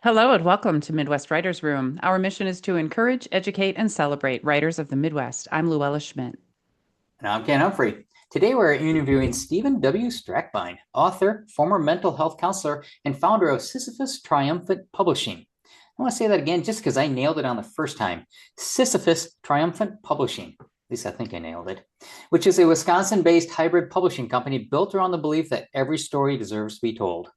Hello and welcome to Midwest Writers Room. Our mission is to encourage, educate, and celebrate writers of the Midwest. I'm Luella Schmidt. And I'm Ken Humphrey. Today we're interviewing Stephen W. Strackbein, author, former mental health counselor, and founder of Sisyphus Triumphant Publishing. I want to say that again just because I nailed it on the first time. Sisyphus Triumphant Publishing. At least I think I nailed it. Which is a Wisconsin based hybrid publishing company built around the belief that every story deserves to be told.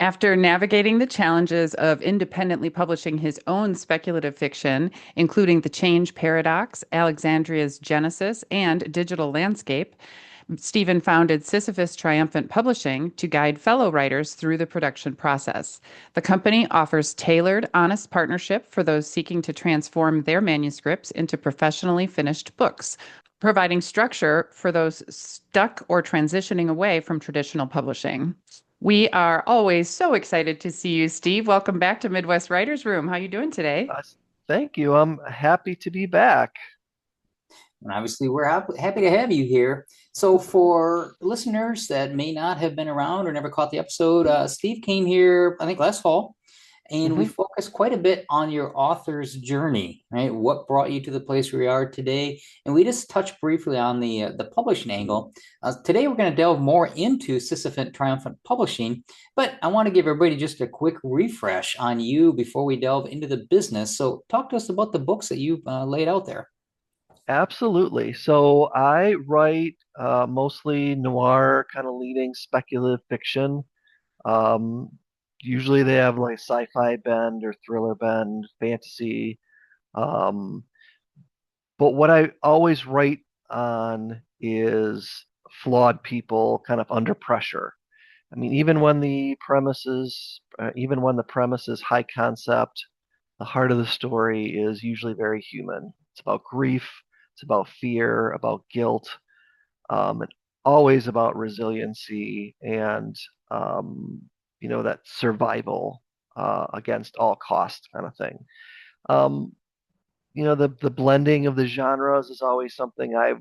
After navigating the challenges of independently publishing his own speculative fiction, including The Change Paradox, Alexandria's Genesis, and Digital Landscape, Stephen founded Sisyphus Triumphant Publishing to guide fellow writers through the production process. The company offers tailored, honest partnership for those seeking to transform their manuscripts into professionally finished books, providing structure for those stuck or transitioning away from traditional publishing. We are always so excited to see you, Steve. Welcome back to Midwest Writers Room. How are you doing today? Uh, Thank you. I'm happy to be back. And obviously, we're happy to have you here. So, for listeners that may not have been around or never caught the episode, Steve came here, I think, last fall, and we Mhm. focused quite a bit on your author's journey, right? What brought you to the place where we are today, and we just touched briefly on the publishing angle. Today, we're going to delve more into Sisyphus Triumphant Publishing, but I want to give everybody just a quick refresh on you before we delve into the business. So, talk to us about the books that you've laid out there. Absolutely. So I write mostly noir, kind of leading speculative fiction. Um, Usually they have like sci-fi bend or thriller bend, fantasy. Um, but what I always write on is flawed people kind of under pressure. I mean, even when the premise is high concept, the heart of the story is usually very human. It's about grief, it's about fear, about guilt, and always about resiliency and that survival against all costs kind of thing. Um, the blending of the genres is always something I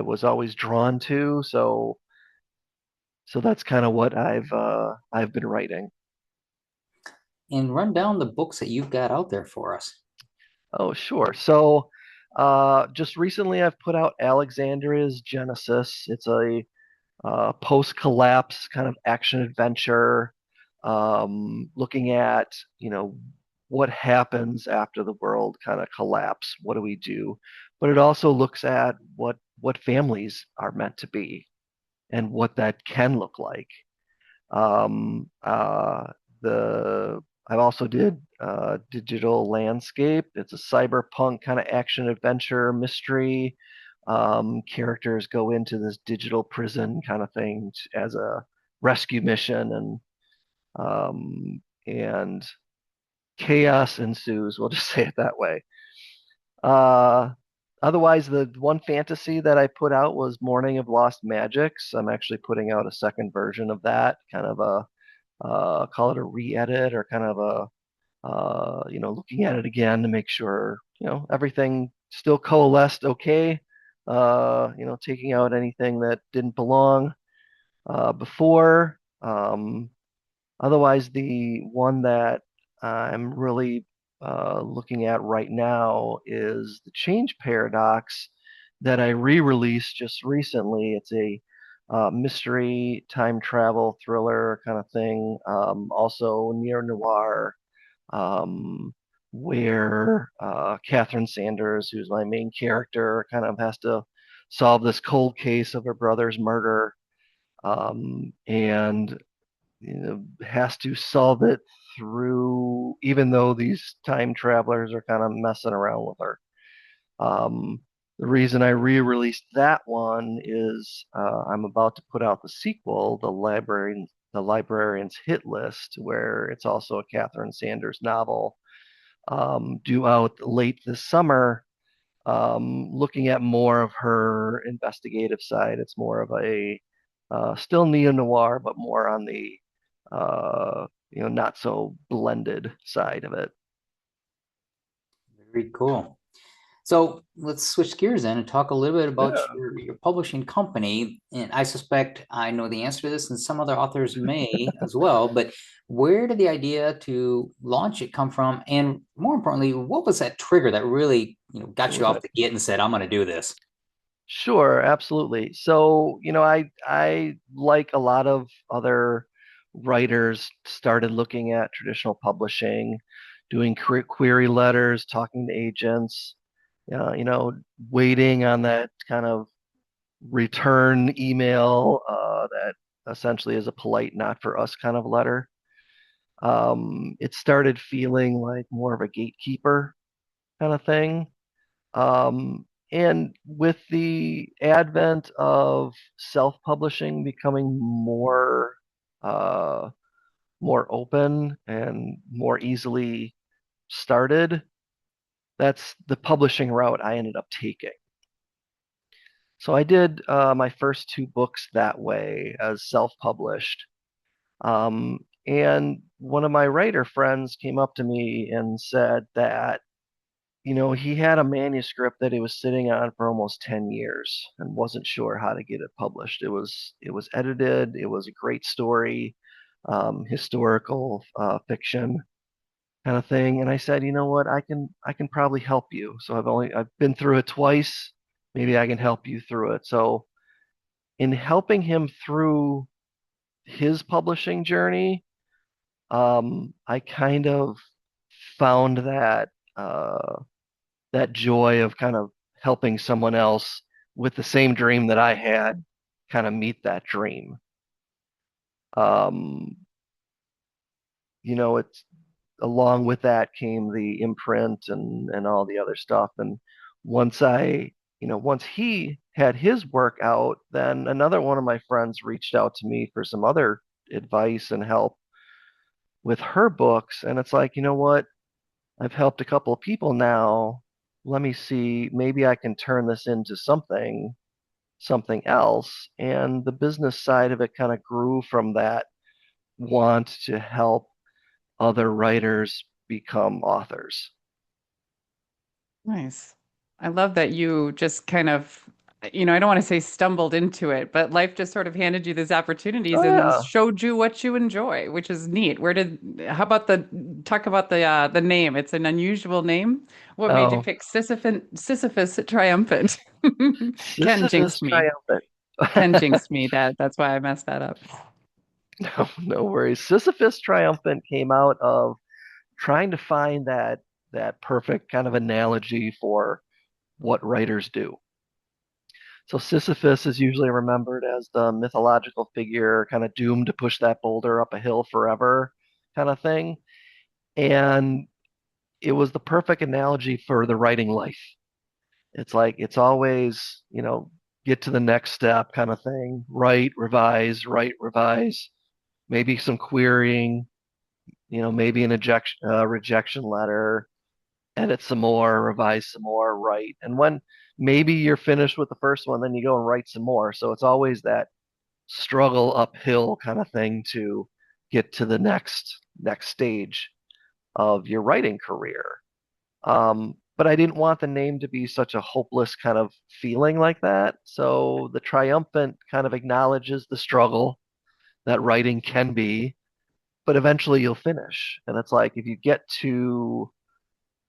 was always drawn to. So that's kind of what I've been writing. And run down the books that you've got out there for us. Oh, sure. So, just recently I've put out Alexandria's Genesis. It's a post-collapse kind of action adventure, looking at, what happens after the world kind of collapse. What do we do? But it also looks at what families are meant to be and what that can look like. Um, uh, the I also did Digital Landscape. It's a cyberpunk kind of action adventure mystery. Characters go into this digital prison kind of thing as a rescue mission, and chaos ensues. We'll just say it that way. Uh, Otherwise, the one fantasy that I put out was Morning of Lost Magics. I'm actually putting out a second version of that, kind of a call it a re-edit or kind of looking at it again to make sure, everything still coalesced okay. Taking out anything that didn't belong before. Otherwise, the one that I'm really looking at right now is the Change Paradox that I re-released just recently. It's a mystery, time travel, thriller kind of thing. Also neo noir, um, where Catherine Sanders, who's my main character, kind of has to solve this cold case of her brother's murder, and has to solve it through, even though these time travelers are kind of messing around with her. Um, the reason I re-released that one is I'm about to put out the sequel, the Librarian's Hit List, where it's also a Catherine Sanders novel, due out late this summer. Looking at more of her investigative side. It's more of a still neo noir, but more on the not so blended side of it. Very cool. So let's switch gears then and talk a little bit about Yeah. your publishing company. And I suspect I know the answer to this, and some other authors may as well. But where did the idea to launch it come from? And more importantly, what was that trigger that really, got you off the gate and said, "I'm going to do this"? Sure, absolutely. So, I like a lot of other writers started looking at traditional publishing, doing query letters, talking to agents, you know, waiting on that kind of return email that essentially is a polite not for us kind of letter. It started feeling like more of a gatekeeper kind of thing. And with the advent of self-publishing becoming uh, more open and more easily started, that's the publishing route I ended up taking. So I did my first two books that way as self-published. And one of my writer friends came up to me and said that he had a manuscript that he was sitting on for almost 10 years and wasn't sure how to get it published. It was edited. It was a great story, historical fiction kind of thing. And I said, you know what, I can probably help you. So I've been through it twice. Maybe I can help you through it. So in helping him through his publishing journey, I kind of found that joy of kind of helping someone else with the same dream that I had kind of meet that dream. Um, it's along with that came the imprint and all the other stuff. And once he had his work out, then another one of my friends reached out to me for some other advice and help with her books. And it's like, you know what? I've helped a couple of people now. Let me see, maybe I can turn this into something else. And the business side of it kind of grew from that want to help other writers become authors. Nice. I love that you just kind of, I don't want to say stumbled into it, but life just sort of handed you these opportunities Oh and yeah. showed you what you enjoy, which is neat. How about talk about the name? It's an unusual name. What made you Oh, pick Sisyphus Triumphant? Ken Sisyphus jinxed me. Triumphant. Ken jinxed me. That's why I messed that up. No, no worries. Sisyphus Triumphant came out of trying to find that perfect kind of analogy for what writers do. So Sisyphus is usually remembered as the mythological figure, kind of doomed to push that boulder up a hill forever, kind of thing. And it was the perfect analogy for the writing life. It's like it's always, get to the next step kind of thing. Write, revise, maybe some querying, maybe an rejection letter, edit some more, revise some more, write. And when maybe you're finished with the first one, then you go and write some more. So it's always that struggle uphill kind of thing to get to the next stage of your writing career. But I didn't want the name to be such a hopeless kind of feeling like that. So the triumphant kind of acknowledges the struggle that writing can be, but eventually you'll finish. And it's like if you get to,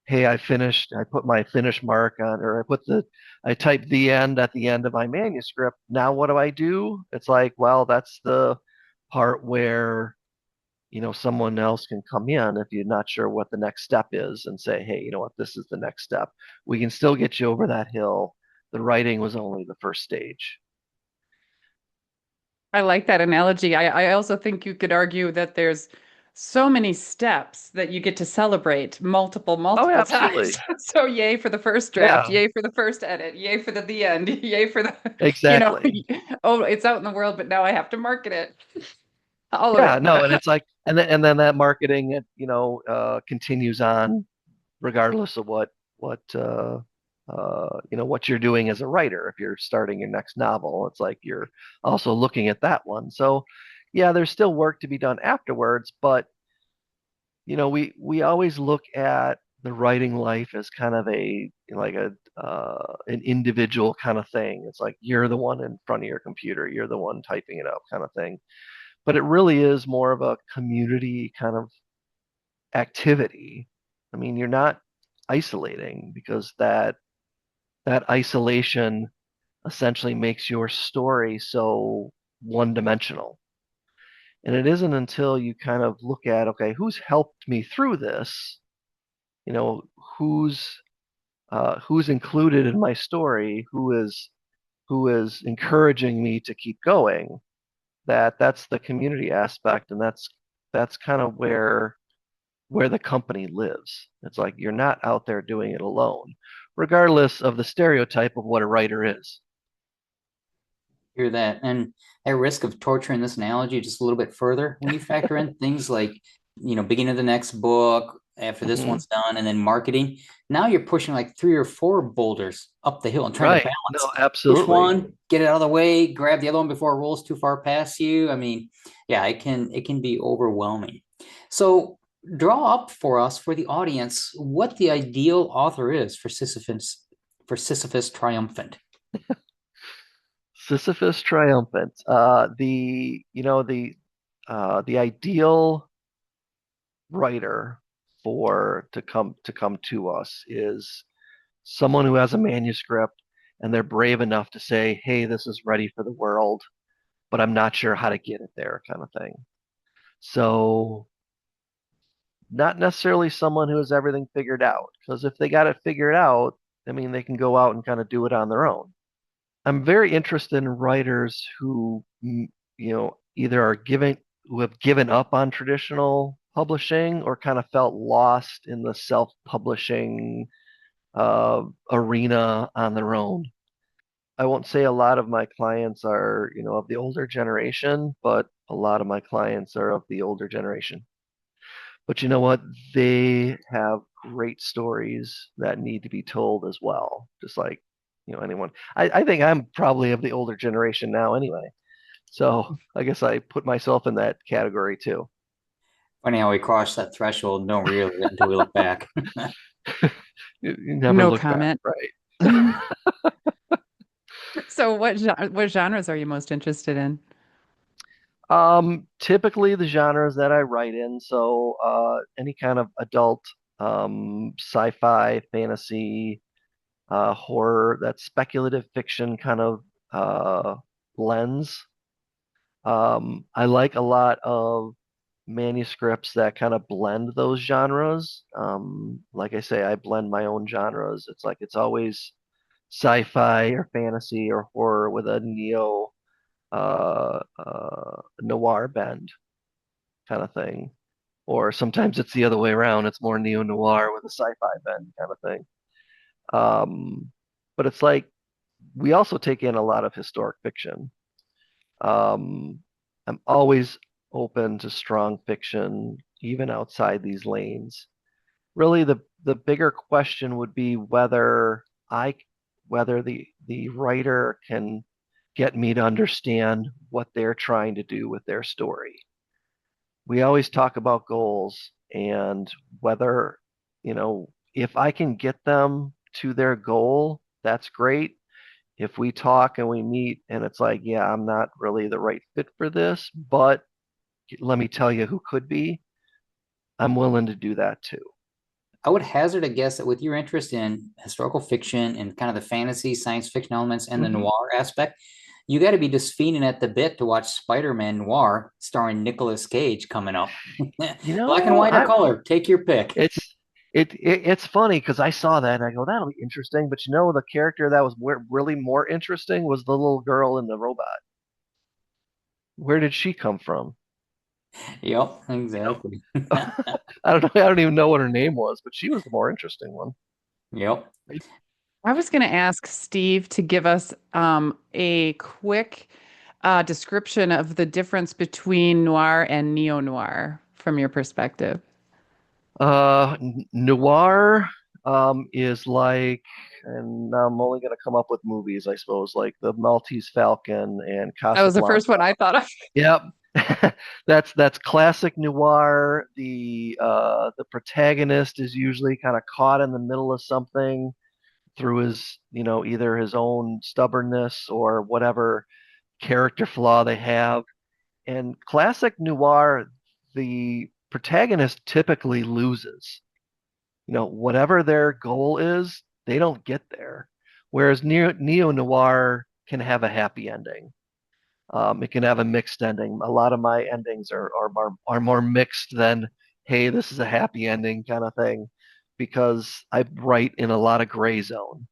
hey, I finished, I put my finish mark on, or I typed the end at the end of my manuscript. Now what do I do? It's like, well, that's the part where someone else can come in if you're not sure what the next step is and say, hey, you know what, this is the next step. We can still get you over that hill. The writing was only the first stage. I like that analogy. I also think you could argue that there's so many steps that you get to celebrate Oh, multiple times. absolutely. So yay for the first draft, Yeah, yay for the first edit, yay for the end, yay for the, you know, exactly. oh, it's out in the world, but now I have to market it. All of Yeah, it. no, and it's like, and then that marketing, continues on regardless of what you're doing as a writer. If you're starting your next novel, it's like you're also looking at that one. So, yeah, there's still work to be done afterwards, but we always look at the writing life as kind of an individual kind of thing. It's like you're the one in front of your computer, you're the one typing it up kind of thing. But it really is more of a community kind of activity. I mean, you're not isolating because that isolation essentially makes your story so one dimensional. And it isn't until you kind of look at, okay, who's helped me through this? You know, who's included in my story, who is encouraging me to keep going. That's the community aspect, and that's kind of where the company lives. It's like you're not out there doing it alone, regardless of the stereotype of what a writer is. Hear that. And at risk of torturing this analogy just a little bit further, when you factor in things like, beginning of the next book, after this Mhm. one's done, and then marketing, now you're pushing like 3 or 4 boulders up the hill and trying to Right. No, balance. Push absolutely. one, get it out of the way, grab the other one before it rolls too far past you. I mean, yeah, it can be overwhelming. So draw up for us, for the audience, what the ideal author is for Sisyphus Triumphant. Sisyphus Triumphant. The ideal writer to come to us is someone who has a manuscript and they're brave enough to say, "Hey, this is ready for the world, but I'm not sure how to get it there," kind of thing. So, not necessarily someone who has everything figured out, because if they got it figured out, I mean, they can go out and kind of do it on their own. I'm very interested in writers either who have given up on traditional publishing or kind of felt lost in the self-publishing arena on their own. I won't say a lot of my clients are, of the older generation, but a lot of my clients are of the older generation. But you know what? They have great stories that need to be told as well, just like, anyone. I think I'm probably of the older generation now anyway. So I guess I put myself in that category too. Funny how we cross that threshold and don't realize it until we look back. You never No look back, comment. right? So what genres are you most interested in? Typically the genres that I write in, so any kind of adult sci-fi, fantasy, horror, that speculative fiction kind of lens. I like a lot of manuscripts that kind of blend those genres. Like I say, I blend my own genres. It's like it's always sci-fi or fantasy or horror with a neo noir bend kind of thing. Or sometimes it's the other way around. It's more neo noir with a sci-fi bend kind of thing. But it's like we also take in a lot of historic fiction. Um, I'm always open to strong fiction, even outside these lanes. Really, the bigger question would be whether the writer can get me to understand what they're trying to do with their story. We always talk about goals and whether, if I can get them to their goal, that's great. If we talk and we meet and it's like, yeah, I'm not really the right fit for this, but let me tell you who could be, I'm willing to do that too. I would hazard a guess that with your interest in historical fiction and kind of the fantasy, science fiction elements and the Hmm. noir aspect, you got to be just fiending at the bit to watch Spider-Man Noir starring Nicolas Cage coming up. You Black and know, white or I color, take your pick. it's it's funny because I saw that and I go, that'll be interesting. But the character that was really more interesting was the little girl in the robot. Where did she come from? Yep, You know, exactly. I don't know. I don't even know what her name was, but she was the more interesting one. Yep. I was going to ask Steve to give us a quick description of the difference between noir and neo-noir from your perspective. Noir is like, and I'm only going to come up with movies, I suppose, like The Maltese Falcon and That was the first Casablanca. one I thought of. Yep. That's classic noir. The the protagonist is usually kind of caught in the middle of something through his, either his own stubbornness or whatever character flaw they have. And classic noir, the protagonist typically loses. Whatever their goal is, they don't get there. Whereas neo noir can have a happy ending. It can have a mixed ending. A lot of my endings are more mixed than, hey, this is a happy ending kind of thing, because I write in a lot of gray zone.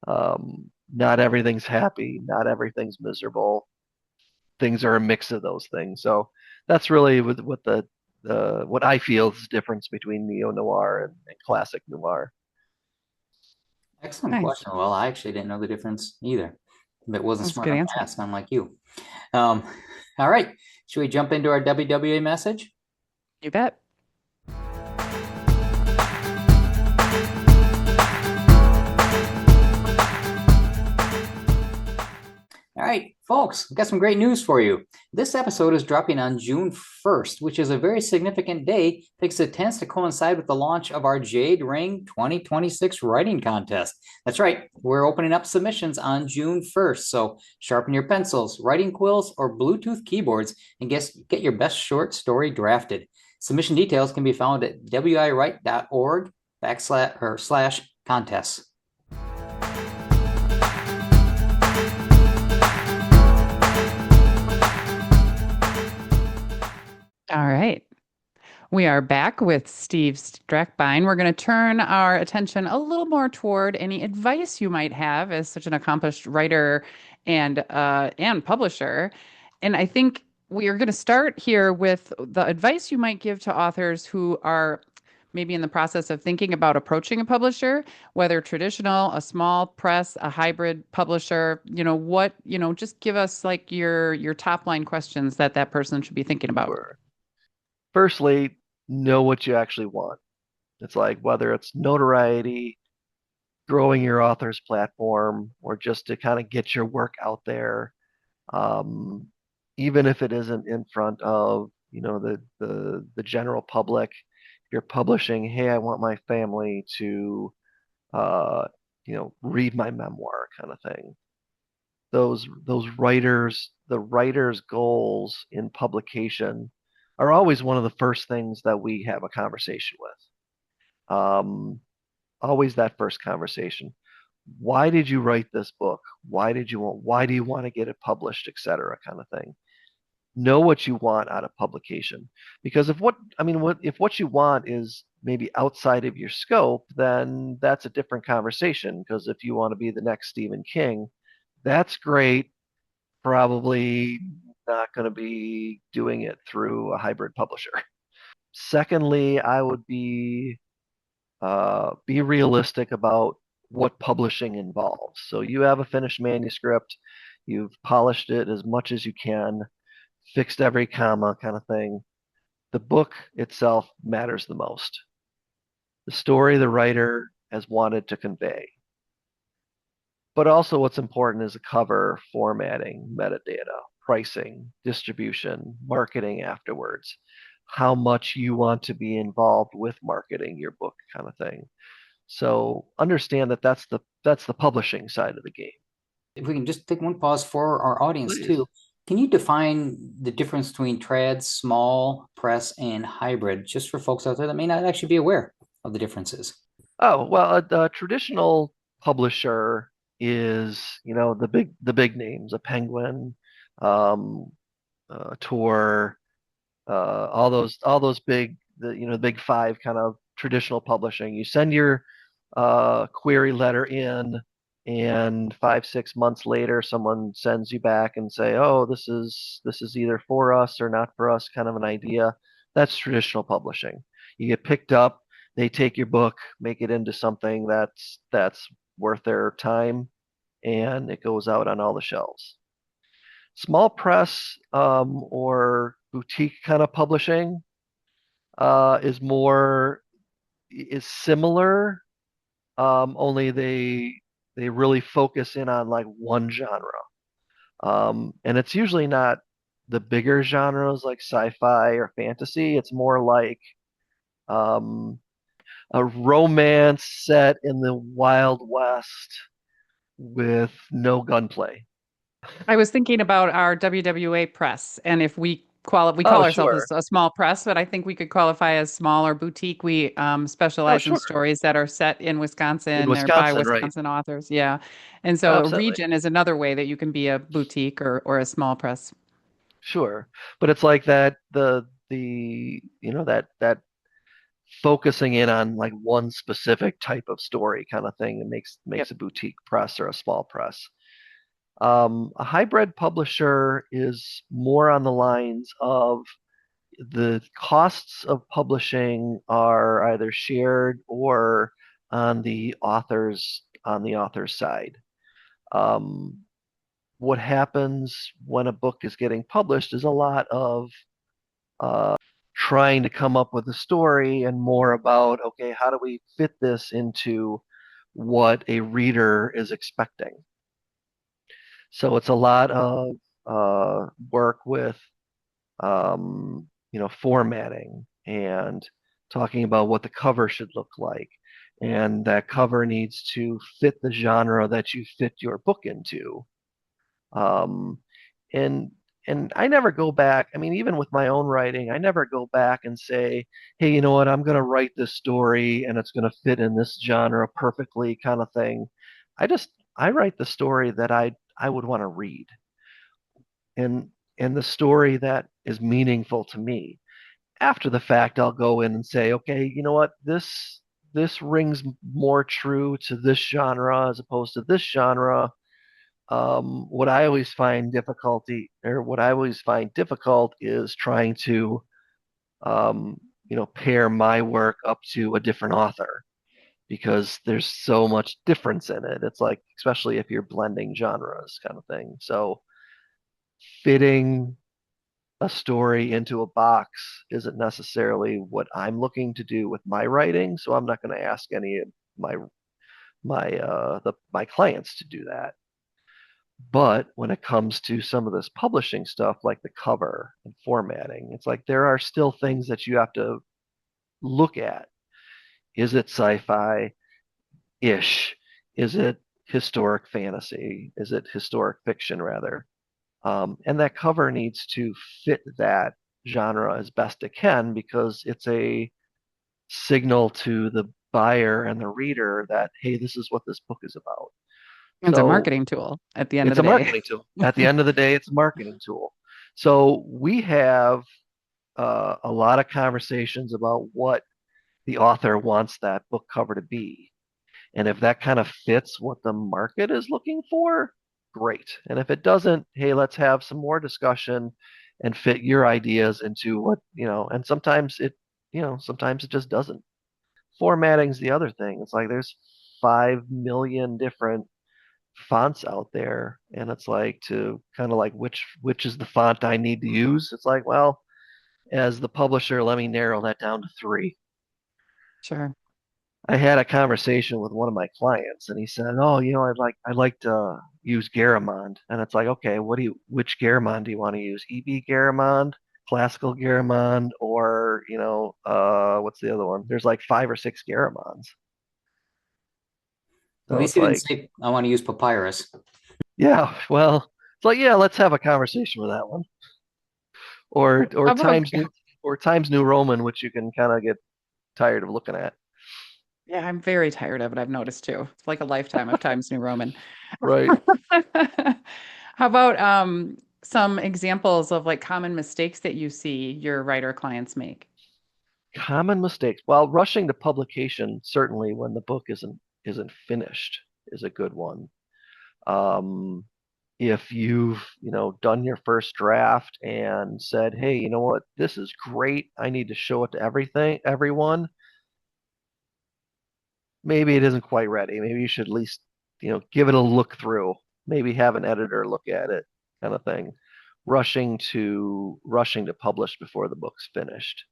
Not everything's happy, not everything's miserable. Things are a mix of those things. So that's really what I feel is the difference between neo noir and classic noir. Excellent Nice. question. Well, I actually didn't know the difference either. But wasn't That's a smart good enough answer. to ask, unlike you. All right. Should we jump into our WWA message? You bet. All right, folks, I've got some great news for you. This episode is dropping on June 1st, which is a very significant day because it tends to coincide with the launch of our Jade Ring 2026 writing contest. That's right, we're opening up submissions on June 1st. So sharpen your pencils, writing quills, or Bluetooth keyboards and get your best short story drafted. Submission details can be found at wiwrite.org/contests. All right. We are back with Steve Strackbein. We're going to turn our attention a little more toward any advice you might have as such an accomplished writer and publisher. And I think we are going to start here with the advice you might give to authors who are maybe in the process of thinking about approaching a publisher, whether traditional, a small press, a hybrid publisher. Just give us like your top line questions that person should be thinking about. Sure. Firstly, know what you actually want. It's like whether it's notoriety, growing your author's platform, or just to kind of get your work out there, um, even if it isn't in front of the general public. You're publishing, hey, I want my family to uh, read my memoir kind of thing. Those writers, the writer's goals in publication are always one of the first things that we have a conversation with. Always that first conversation. Why did you write this book? Why do you want to get it published, etc. kind of thing. Know what you want out of publication. Because if what you want is maybe outside of your scope, then that's a different conversation. Because if you want to be the next Stephen King, that's great. Probably not going to be doing it through a hybrid publisher. Secondly, I would be realistic about what publishing involves. So you have a finished manuscript, you've polished it as much as you can, fixed every comma kind of thing. The book itself matters the most. The story the writer has wanted to convey. But also what's important is the cover, formatting, metadata, pricing, distribution, marketing afterwards, how much you want to be involved with marketing your book kind of thing. So understand that that's the publishing side of the game. If we can just take one pause for our audience Please. too. Can you define the difference between trad, small press, and hybrid, just for folks out there that may not actually be aware of the differences? Oh, well, a traditional publisher is, the big names, a Penguin, um, Tor, all those big, the big five kind of traditional publishing. You send your query letter in, and 5 6 months later, someone sends you back and say, "Oh, this is either for us or not for us," kind of an idea. That's traditional publishing. You get picked up, they take your book, make it into something that's worth their time, and it goes out on all the shelves. Small press or boutique kind of publishing is similar, only they really focus in on like one genre, and it's usually not the bigger genres like sci-fi or fantasy. It's more like um, a romance set in the Wild West with no gunplay. I was thinking about our WWA press, and if we call Oh, ourselves sure. a small press, but I think we could qualify as small or boutique. We Oh, specialize in sure. stories that are set in In Wisconsin or by Wisconsin, right. Wisconsin authors. Yeah, and so a Absolutely. region is another way that you can be a boutique or a small press. Sure. But it's like that the that focusing in on like one specific type of story kind of thing that Yep. makes a boutique press or a small press. A hybrid publisher is more on the lines of the costs of publishing are either shared or on the author's side. Um, what happens when a book is getting published is a lot of trying to come up with a story and more about, okay, how do we fit this into what a reader is expecting? So it's a lot of work with, formatting and talking about what the cover should look like. And that cover needs to fit the genre that you fit your book into. Um, and and I never go back. I mean, even with my own writing, I never go back and say, "Hey, you know what? I'm going to write this story, and it's going to fit in this genre perfectly," kind of thing. I write the story that I would want to read, and and the story that is meaningful to me. After the fact, I'll go in and say, "Okay, you know what? This rings more true to this genre as opposed to this genre." What I always find difficult is trying to, um, pair my work up to a different author because there's so much difference in it. It's like, especially if you're blending genres kind of thing. So fitting a story into a box isn't necessarily what I'm looking to do with my writing. So I'm not going to ask any of my my clients to do that. But when it comes to some of this publishing stuff, like the cover and formatting, it's like there are still things that you have to look at. Is it sci-fi-ish? Is it historic fantasy? Is it historic fiction, rather? And that cover needs to fit that genre as best it can because it's a signal to the buyer and the reader that, hey, this is what this book is about. It's a So marketing tool at the end of it's the a day. marketing tool. At the end of the day, it's a marketing tool. So we have a lot of conversations about what the author wants that book cover to be. And if that kind of fits what the market is looking for, great. And if it doesn't, hey, let's have some more discussion and fit your ideas into and sometimes it just doesn't. Formatting's the other thing. It's like there's 5 million different fonts out there, and it's like to kind of like which is the font I need to use. It's like, well, as the publisher, let me narrow that down to three. Sure. I had a conversation with one of my clients, and he said, "Oh, I'd like to use Garamond," and it's like, okay, which Garamond do you want to use? EB Garamond, classical Garamond, or what's the other one? There's like 5 or 6 Garamonds. At So least it's he didn't like, say I want to use papyrus. yeah, well, it's like, yeah, let's have a conversation with that one. Or How about, Times New Roman, which you can kind of get tired of looking at. yeah, I'm very tired of it. I've noticed too. It's like a lifetime of Times New Roman. Right. How about some examples of like common mistakes that you see your writer clients make? Common mistakes. Well, rushing to publication, certainly when the book isn't finished, is a good one. Um, if you've, done your first draft and said, "Hey, you know what? This is great. I need to show it to everyone." Maybe it isn't quite ready. Maybe you should at least, give it a look through. Maybe have an editor look at it, kind of thing. Rushing to publish before the book's finished.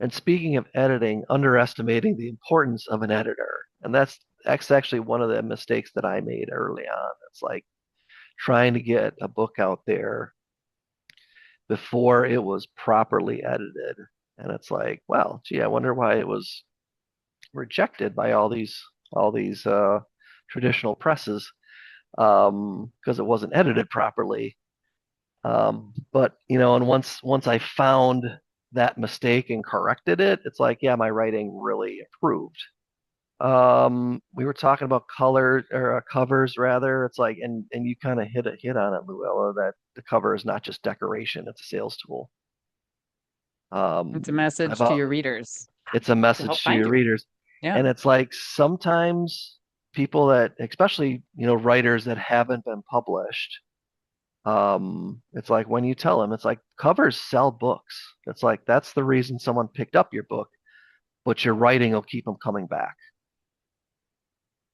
And speaking of editing, underestimating the importance of an editor. And that's actually one of the mistakes that I made early on. It's like trying to get a book out there before it was properly edited. And it's like, well, gee, I wonder why it was rejected by all these traditional presses, because it wasn't edited properly. But and once I found that mistake and corrected it, it's like, yeah, my writing really improved. We were talking about color or covers rather. It's like, and you kind of hit on it, Luella, that the cover is not just decoration; it's a sales tool. It's a I've message to your readers It's a to help message to find your you. readers, Yeah. and it's like sometimes people that, especially writers that haven't been published, it's like when you tell them, it's like covers sell books. It's like that's the reason someone picked up your book, but your writing will keep them coming back,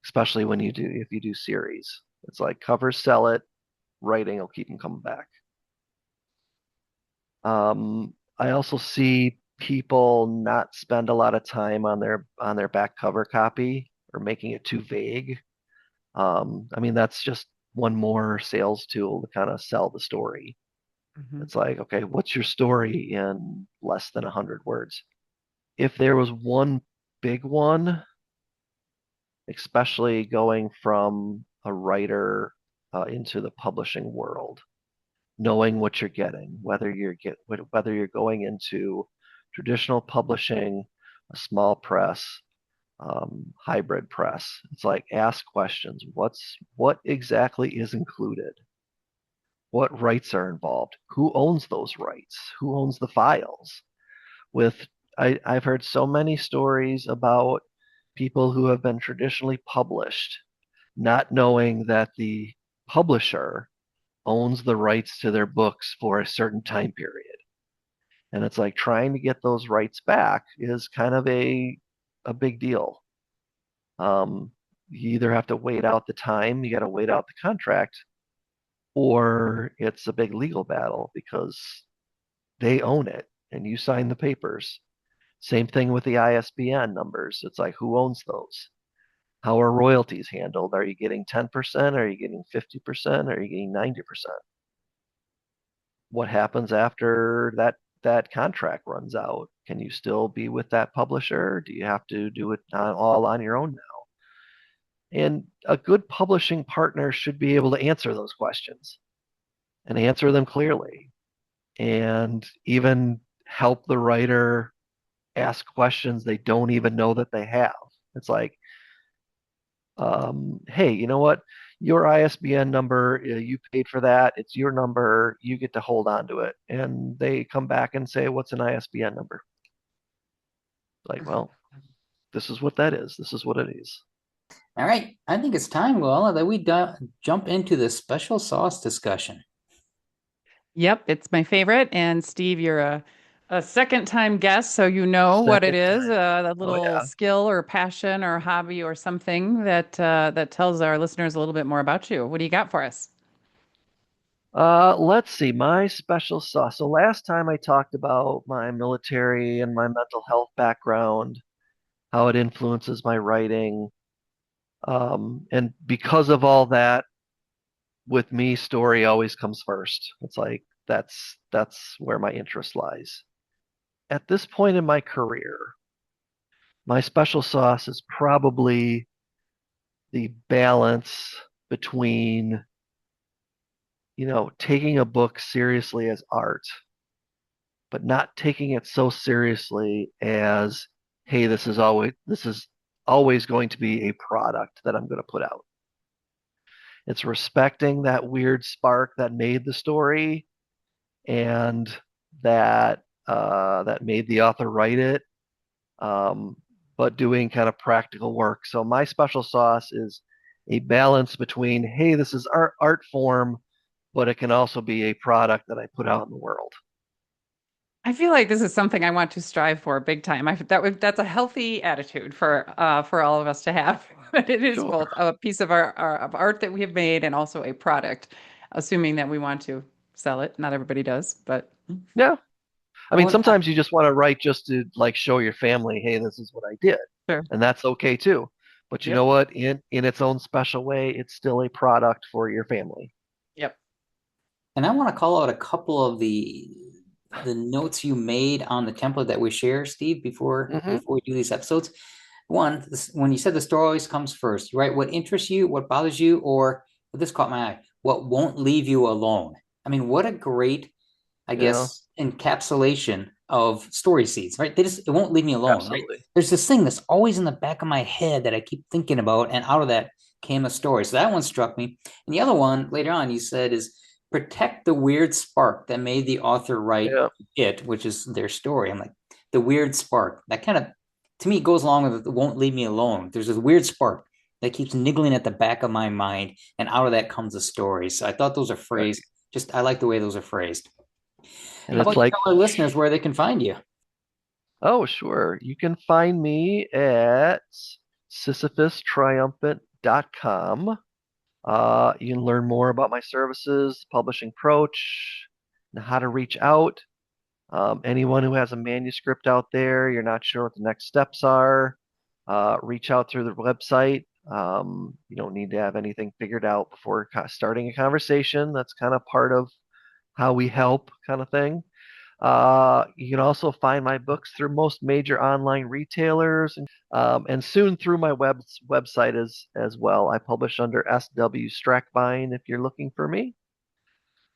especially if you do series. It's like covers sell it, writing will keep them coming back. I also see people not spend a lot of time on their back cover copy or making it too vague. I mean, that's just one more sales tool to kind of sell the story. Mhm. It's like, okay, what's your story in less than 100 words? If there was one big one, especially going from a writer into the publishing world, knowing what you're getting, whether you're going into traditional publishing, a small press, hybrid press. It's like ask questions. What exactly is included? What rights are involved? Who owns those rights? Who owns the files? With I've heard so many stories about people who have been traditionally published, not knowing that the publisher owns the rights to their books for a certain time period. And it's like trying to get those rights back is kind of a big deal. You either have to wait out the time, you got to wait out the contract, or it's a big legal battle because they own it and you sign the papers. Same thing with the ISBN numbers. It's like, who owns those? How are royalties handled? Are you getting 10%? Are you getting 50%? Are you getting 90%? What happens after that contract runs out? Can you still be with that publisher? Do you have to do it all on your own now? And a good publishing partner should be able to answer those questions and answer them clearly, and even help the writer ask questions they don't even know that they have. It's like, hey, you know what? Your ISBN number, you paid for that. It's your number. You get to hold on to it. And they come back and say, what's an ISBN number? Like, well, this is what that is. This is what it is. All right, I think it's time, Luella, that we jump into the special sauce discussion. Yep, it's my favorite. And Steve, you're a second time guest, so you know what it Second is, time. a Oh, little yeah. skill or passion or hobby or something that tells our listeners a little bit more about you. What do you got for us? Let's see, my special sauce. So last time I talked about my military and my mental health background, how it influences my writing. And because of all that, with me, story always comes first. It's like that's where my interest lies. At this point in my career, my special sauce is probably the balance between, taking a book seriously as art, but not taking it so seriously as, hey, this is always going to be a product that I'm going to put out. It's respecting that weird spark that made the story and that made the author write it, um, but doing kind of practical work. So my special sauce is a balance between, hey, this is art form, but it can also be a product that I put out in the world. I feel like this is something I want to strive for big time. That's a healthy attitude for all of us to have. That it is Sure. both a piece of our of art that we have made and also a product, assuming that we want to sell it. Not everybody does, but Yeah. I mean, Well, sometimes you just want to write just to like show your family, hey, this is what I did. sure. And that's okay too. But you know Yep. what? In its own special way, it's still a product for your family. Yep. and I want to call out a couple of the the notes you made on the template that we share, Steve, Hmm. before we do these episodes. One, when you said the story always comes first, right? What interests you, what bothers you, or this caught my eye, what won't leave you alone. I mean, what a great, I Yeah, guess, encapsulation of story seeds, right? It won't leave me alone, right? absolutely. There's this thing that's always in the back of my head that I keep thinking about, and out of that came a story. So that one struck me. And the other one later on, you said is protect the weird spark that made the author write Yeah. it, which is their story. I'm like, the weird spark. That kind of, to me, goes along with it won't leave me alone. There's this weird spark that keeps niggling at the back of my mind, and out of that comes a story. So I thought those are phrased. Right. Just I like the way those are phrased. And How it's about you like, tell our listeners where they can find you? oh, sure. You can find me at sisyphustriumphant.com. You can learn more about my services, publishing approach, and how to reach out. Anyone who has a manuscript out there, you're not sure what the next steps are, reach out through the website. You don't need to have anything figured out before starting a conversation. That's kind of part of how we help, kind of thing. You can also find my books through most major online retailers, and soon through my website as well. I publish under SW Strackbein if you're looking for me.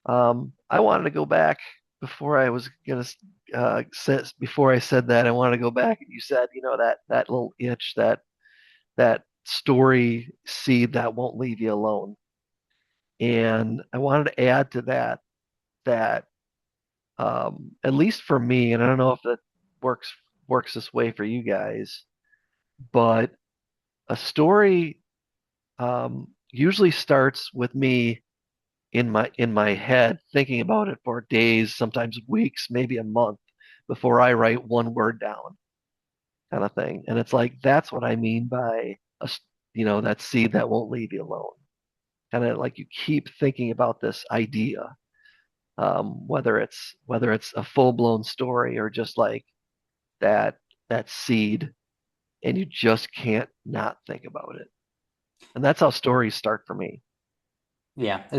I wanted to go back before I was gonna before I said that. I wanted to go back, and you said, that little itch, that story seed that won't leave you alone. And I wanted to add to that at least for me, and I don't know if that works this way for you guys, but a story usually starts with me in my head thinking about it for days, sometimes weeks, maybe a month before I write one word down, kind of thing. And it's like that's what I mean by that seed that won't leave you alone. Kind of like you keep thinking about this idea, whether it's a full blown story or just like that that seed, and you just can't not think about it. And that's how stories start for me. Yeah, I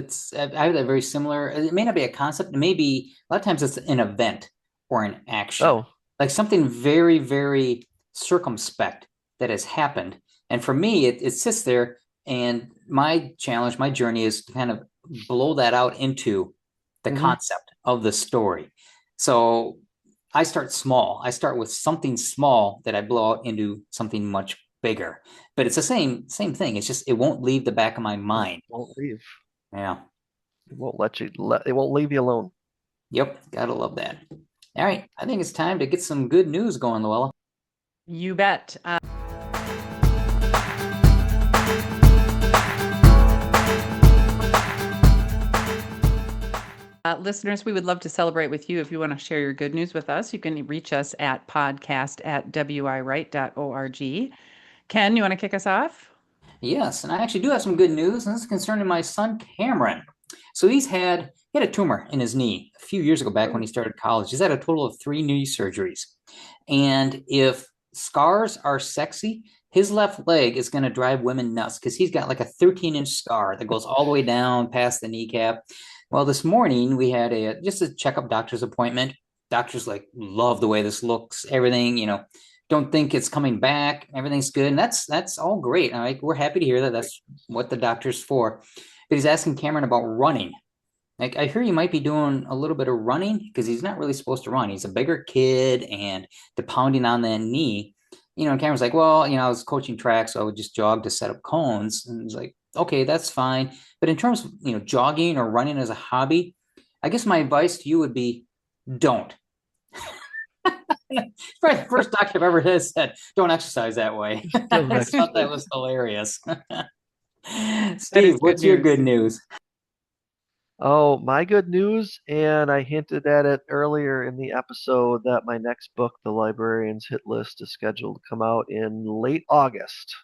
have that very similar. It may not be a concept. It may be a lot of times it's an event or an action, Oh, like something very, very circumspect that has happened. And for me, it sits there. And my challenge, my journey is to kind of blow that out into the mm-hmm. concept of the story. So I start small. I start with something small that I blow out into something much bigger. But it's the same thing. It's just it won't leave the back of my It mind. won't leave. Yeah. It won't leave you alone. Yep. Gotta love that. All right. I think it's time to get some good news going, Luella. You bet. Listeners, we would love to celebrate with you. If you want to share your good news with us, you can reach us at podcast@wiwrite.org. Ken, you want to kick us off? Yes, and I actually do have some good news, and this is concerning my son Cameron. So he had a tumor in his knee a few years ago back when he Oh, started college. He's had a total of 3 knee surgeries. And if scars are sexy, his left leg is going to drive women nuts because he's got like a 13-inch scar that goes all the way down past the kneecap. Well, this morning we had just a checkup doctor's appointment. Doctors like love the way this looks, everything, don't think it's coming back. Everything's good, and that's all great. All right, we're happy to hear that. That's what the doctor's for. But he's asking Cameron about running. Like I hear you might be doing a little bit of running because he's not really supposed to run. He's a bigger kid, and the pounding on that knee. And Cameron's like, well, I was coaching track, so I would just jog to set up cones. And he's like, okay, that's fine. But in terms of jogging or running as a hobby, I guess my advice to you would be don't. It's probably the first doctor I've ever had said, don't exercise that way. don't I thought that exercise. was hilarious. That Steve, is good what's your good news. news? Oh, my good news, and I hinted at it earlier in the episode that my next book, The Librarian's Hit List, is scheduled to come out in late August.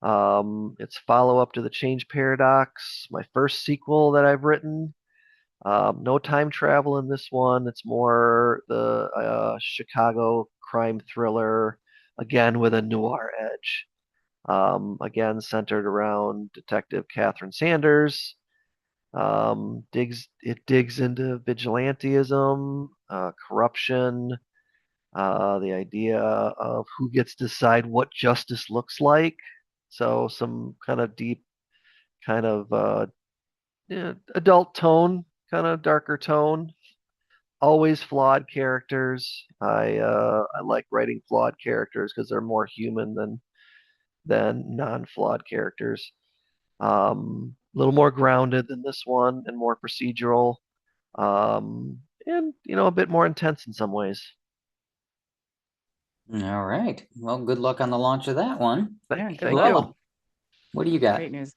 It's follow-up to The Change Paradox, my first sequel that I've written. No time travel in this one. It's more the Chicago crime thriller, again with a noir edge. Again, centered around Detective Catherine Sanders. Digs into vigilantism, corruption, the idea of who gets to decide what justice looks like. So some kind of deep, kind of adult tone, kind of darker tone. Always flawed characters. I like writing flawed characters because they're more human than non-flawed characters. A little more grounded than this one and more procedural. And a bit more intense in some ways. All right. Well, good luck on the launch of that one. Thank good you. luck. What do you got? Great news.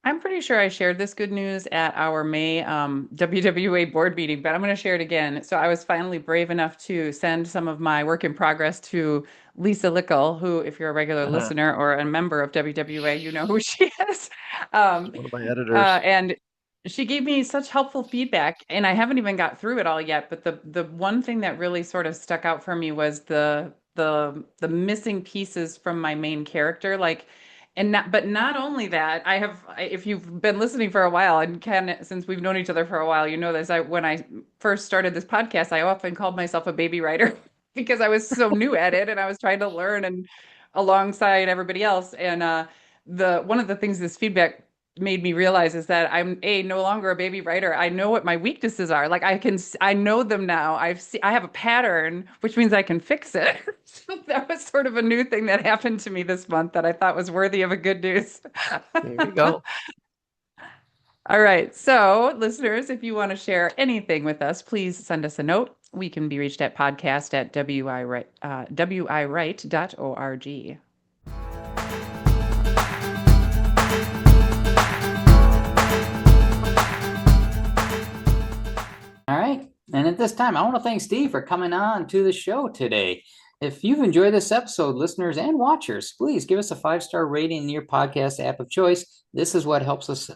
I'm pretty sure I shared this good news at our May WWA board meeting, but I'm going to share it again. So I was finally brave enough to send some of my work in progress to Lisa Lickle, who, if you're a regular listener or a member of WWA, you know who she is. One of my editors. And she gave me such helpful feedback, and I haven't even got through it all yet. But the one thing that really sort of stuck out for me was the missing pieces from my main character, but not only that, if you've been listening for a while, and Ken, since we've known each other for a while, you know this. When I first started this podcast, I often called myself a baby writer because I was so new at it and I was trying to learn and alongside everybody else. And one of the things this feedback made me realize is that I'm no longer a baby writer. I know what my weaknesses are. Like I know them now. I have a pattern, which means I can fix it. So that was sort of a new thing that happened to me this month that I thought was worthy of a good news. There you go. All right. So listeners, if you want to share anything with us, please send us a note. We can be reached at podcast@wiwrite.org. All right. And at this time, I want to thank Steve for coming on to the show today. If you've enjoyed this episode, listeners and watchers, please give us a 5-star rating in your podcast app of choice. This is what helps us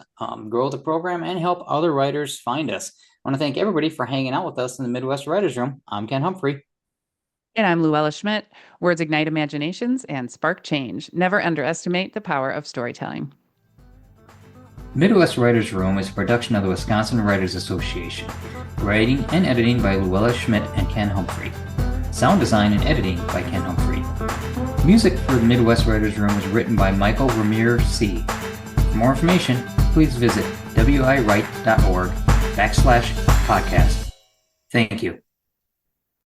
grow the program and help other writers find us. I want to thank everybody for hanging out with us in the Midwest Writers Room. I'm Ken Humphrey. And I'm Luella Schmidt. Words ignite imaginations and spark change. Never underestimate the power of storytelling. Midwest Writers Room is a production of the Wisconsin Writers Association. Writing and editing by Luella Schmidt and Ken Humphrey. Sound design and editing by Ken Humphrey. Music for the Midwest Writers Room was written by Michael Ramir C. For more information, please visit wiwrite.org/podcast. Thank you.